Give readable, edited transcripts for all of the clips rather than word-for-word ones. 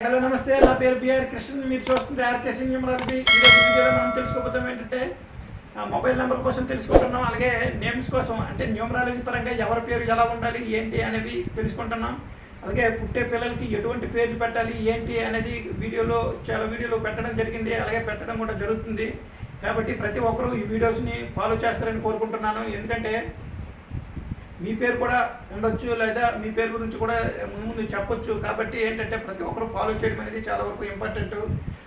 Hello నమస్తే, నా పేరు బిఆర్ కృష్ణ. మీరు చూస్తుంది ఆర్కే న్యూమరాలజీ. ఈరోజు వీడియోలో మనం తెలుసుకోబోతాం ఏంటంటే మొబైల్ నెంబర్ కోసం తెలుసుకుంటున్నాం, అలాగే నేమ్స్ కోసం, అంటే న్యూమరాలజీ పరంగా ఎవరి పేరు ఎలా ఉండాలి ఏంటి అనేవి తెలుసుకుంటున్నాం. అలాగే పుట్టే పిల్లలకి ఎటువంటి పేర్లు పెట్టాలి ఏంటి అనేది చాలా వీడియోలో పెట్టడం జరిగింది, అలాగే పెట్టడం కూడా జరుగుతుంది. కాబట్టి ప్రతి ఒక్కరూ ఈ వీడియోస్ని ఫాలో చేస్తారని కోరుకుంటున్నాను. ఎందుకంటే మీ పేరు కూడా ఉండొచ్చు, లేదా మీ పేరు గురించి కూడా ముందు చెప్పొచ్చు. కాబట్టి ఏంటంటే ప్రతి ఒక్కరు ఫాలో చేయడం అనేది చాలా వరకు ఇంపార్టెంట్.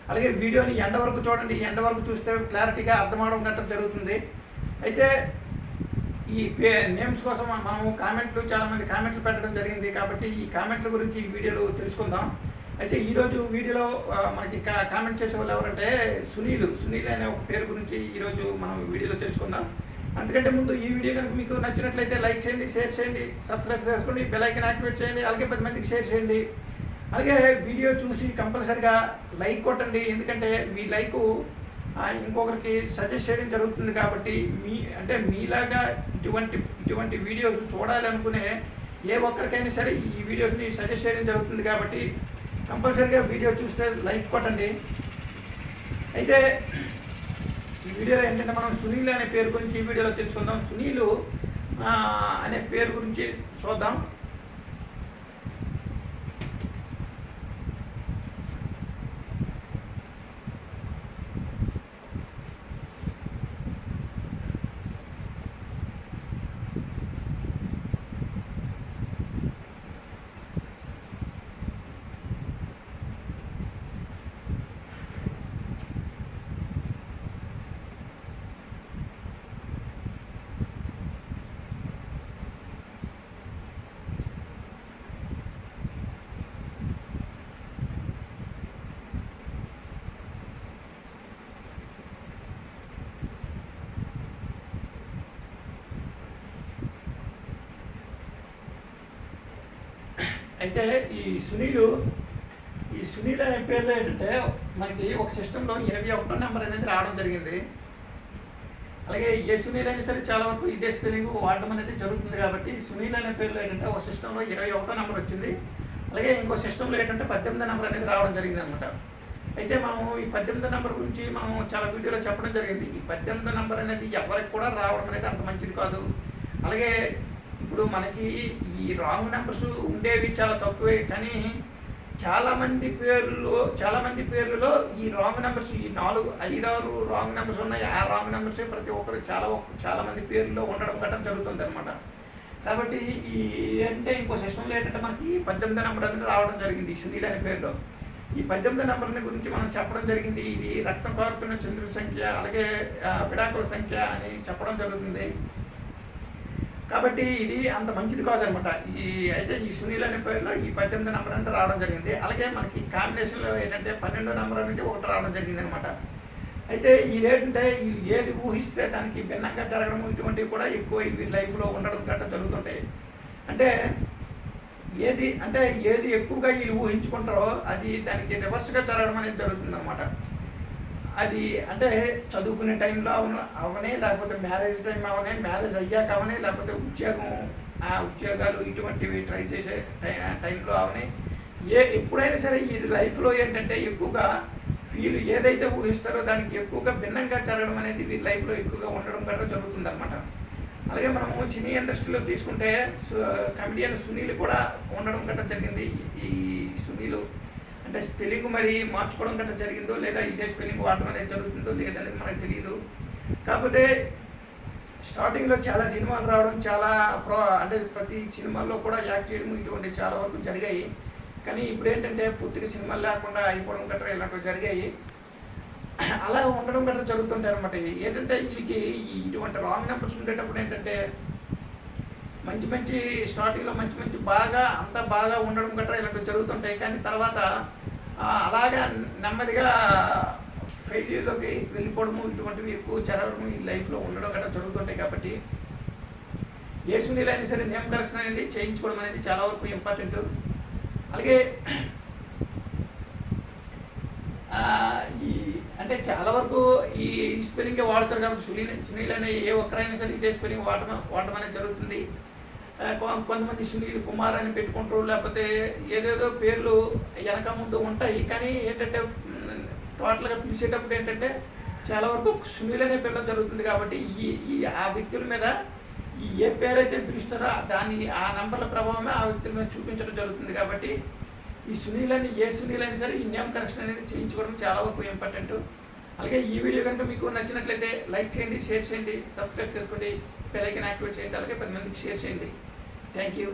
అలాగే వీడియోని ఎండ వరకు చూడండి, ఎండ వరకు చూస్తే క్లారిటీగా అర్థమవడం గట్రా జరుగుతుంది. అయితే ఈ నేమ్స్ కోసం మనము చాలామంది కామెంట్లు పెట్టడం జరిగింది. కాబట్టి ఈ కామెంట్ల గురించి ఈ వీడియోలో తెలుసుకుందాం. అయితే ఈరోజు వీడియోలో మనకి కామెంట్ చేసే వాళ్ళు ఎవరంటే సునీల్ అనే ఒక పేరు గురించి ఈరోజు మనం వీడియోలో తెలుసుకుందాం. అందుకంటే ముందు ఈ వీడియో కనుక మీకు నచ్చినట్లయితే లైక్ చేయండి, షేర్ చేయండి, సబ్స్క్రైబ్ చేసుకోండి, బెల్ ఐకాన్ యాక్టివేట్ చేయండి, అలాగే 10 మందికి షేర్ చేయండి. అలాగే వీడియో చూసి కంపల్సరిగా లైక్ కొట్టండి, ఎందుకంటే మీ లైకు ఇంకొకరికి సజెస్ట్ చేయడం జరుగుతుంది. కాబట్టి మీలాగా ఇటువంటి వీడియోస్ చూడాలనుకునే ఏ ఒక్కరికైనా సరే ఈ వీడియోస్ని సజెస్ట్ చేయడం జరుగుతుంది. కాబట్టి కంపల్సరిగా వీడియో చూస్తే లైక్ కొట్టండి. అయితే ఈ వీడియోలో ఏంటంటే మనం సునీల్ అనే పేరు గురించి ఈ వీడియోలో తెలుసుకుందాం. సునీల్ అనే పేరు గురించి చూద్దాం. అయితే ఈ సునీల్ అనే పేర్లో ఏంటంటే మనకి ఒక సిస్టంలో 21వ నెంబర్ అనేది రావడం జరిగింది. అలాగే ఏ సునీల్ అయినా సరే చాలా వరకు ఇదే స్పెల్లింగ్ వాడడం అనేది జరుగుతుంది. కాబట్టి సునీల్ అనే పేర్లో ఏంటంటే ఒక సిస్టంలో 21వ నెంబర్ వచ్చింది. అలాగే ఇంకో సిస్టంలో ఏంటంటే 18వ నెంబర్ అనేది రావడం జరిగింది అనమాట. అయితే మనం ఈ 18వ నెంబర్ గురించి మనం చాలా వీడియోలో చెప్పడం జరిగింది. ఈ 18వ నెంబర్ అనేది ఎవరికి కూడా రావడం అనేది అంత మంచిది కాదు. అలాగే ఇప్పుడు మనకి ఈ రాంగ్ నెంబర్స్ ఉండేవి చాలా తక్కువే, కానీ చాలామంది పేర్లలో ఈ రాంగ్ నెంబర్స్, ఈ 4-5-6 రాంగ్ నెంబర్స్ ఉన్నాయి. ఆ రాంగ్ నెంబర్స్ ప్రతి ఒక్కరు చాలామంది పేర్లలో ఉండడం గట్రా జరుగుతుంది అనమాట. కాబట్టి అంటే ఇంకో సిస్టంలో ఏంటంటే మనకి 18వ నెంబర్ అనేది రావడం జరిగింది ఈ సునీల్ అనే పేరులో. ఈ 18వ నెంబర్ని గురించి మనం చెప్పడం జరిగింది. ఇది రక్తం కారుతున్న చంద్రుడి సంఖ్య, అలాగే విడాకుల సంఖ్య అని చెప్పడం జరుగుతుంది. కాబట్టి ఇది అంత మంచిది కాదనమాట. అయితే ఈ సునీల్ అనే పేరులో ఈ 18వ నెంబర్ అంటే రావడం జరిగింది. అలాగే మనకి కాంబినేషన్లో ఏంటంటే 12వ నెంబర్ అనేది ఒకటి రావడం జరిగింది అనమాట. అయితే ఏంటంటే ఏది ఊహిస్తే దానికి భిన్నంగా జరగడం, ఇటువంటివి కూడా ఎక్కువ వీరి లైఫ్లో ఉండడం గట్రా జరుగుతుంటాయి. అంటే ఏది ఎక్కువగా వీళ్ళు ఊహించుకుంటారో అది దానికి రివర్స్గా జరగడం అనేది జరుగుతుంది అనమాట. అది అంటే చదువుకునే టైంలో అవనే, లేకపోతే మ్యారేజ్ టైం అవనే, మ్యారేజ్ అయ్యాక అవనే, లేకపోతే ఉద్యోగాలు ఇటువంటివి ట్రై చేసే టైంలో అవనే, ఎప్పుడైనా సరే ఈ లైఫ్లో ఏంటంటే ఎక్కువగా వీళ్ళు ఏదైతే ఊహిస్తారో దానికి ఎక్కువగా భిన్నంగా జరగడం అనేది వీరి లైఫ్లో ఎక్కువగా ఉండడం గట్రా జరుగుతుంది అనమాట. అలాగే మనము సినీ ఇండస్ట్రీలో తీసుకుంటే కమెడియన్ సునీల్ కూడా ఉండడం గట్రా జరిగింది. ఈ సునీల్ అంటే స్పెల్లింగ్ మరి మార్చుకోవడం గట్రా జరిగిందో, లేదా ఇదే స్పెల్లింగ్ వాడడం అనేది జరుగుతుందో లేదనేది మనకు తెలియదు. కాకపోతే స్టార్టింగ్లో చాలా సినిమాలు రావడం, అంటే ప్రతి సినిమాల్లో కూడా యాక్ట్ చేయడం ఇటువంటి చాలా వరకు జరిగాయి. కానీ ఇప్పుడు ఏంటంటే పూర్తిగా సినిమాలు లేకుండా అయిపోవడం గట్రా ఇలాంటివి జరిగాయి. అలా ఉండడం గట్రా జరుగుతుంటాయి అనమాట. ఏంటంటే వీళ్ళకి ఇటువంటి రాంగ్ నెంబర్స్ ఉండేటప్పుడు ఏంటంటే మంచి స్టార్టింగ్లో మంచి బాగా ఉండడం గట్రా ఇలాంటివి జరుగుతుంటాయి. కానీ తర్వాత అలాగా నెమ్మదిగా ఫెయిల్యూర్లోకి వెళ్ళిపోవడము, ఇటువంటివి ఎక్కువ జరగడము ఈ లైఫ్లో ఉండడం గట్రా జరుగుతుంటాయి. కాబట్టి ఏ సునీల్ అయినా సరే నేమ్ కరెక్షన్ అనేది చేయించుకోవడం అనేది చాలా వరకు ఇంపార్టెంట్. అలాగే అంటే చాలా వరకు ఈ స్పెల్లింగే వాడతారు. కాబట్టి సునీల్ అనే ఏ ఒక్కరైనా సరే ఇదే స్పెల్లింగ్ వాడడం అనేది జరుగుతుంది. కొంతమంది సునీల్ కుమార్ అని పెట్టుకుంటారు, లేకపోతే ఏదేదో పేర్లు వెనక ముందు ఉంటాయి. కానీ ఏంటంటే టోటల్గా పిలిచేటప్పుడు ఏంటంటే చాలా వరకు సునీల్ అనే పిల్లలు జరుగుతుంది. కాబట్టి ఆ వ్యక్తుల మీద ఏ పేరు అయితే పిలుస్తారో ఆ నంబర్ల ప్రభావమే ఆ వ్యక్తుల మీద చూపించడం జరుగుతుంది. కాబట్టి ఈ సునీల్ అని ఏ సునీల్ అయినా సరే ఈ నేమ్ కరెక్షన్ అనేది చేయించుకోవడం చాలా వరకు ఇంపార్టెంట్. అలాగే ఈ వీడియో కనుక మీకు నచ్చినట్లయితే లైక్ చేయండి, షేర్ చేయండి, సబ్స్క్రైబ్ చేసుకోండి, బెల్ ఐకాన్ యాక్టివేట్ చేయండి, అలాగే 10 మందికి షేర్ చేయండి. Thank you.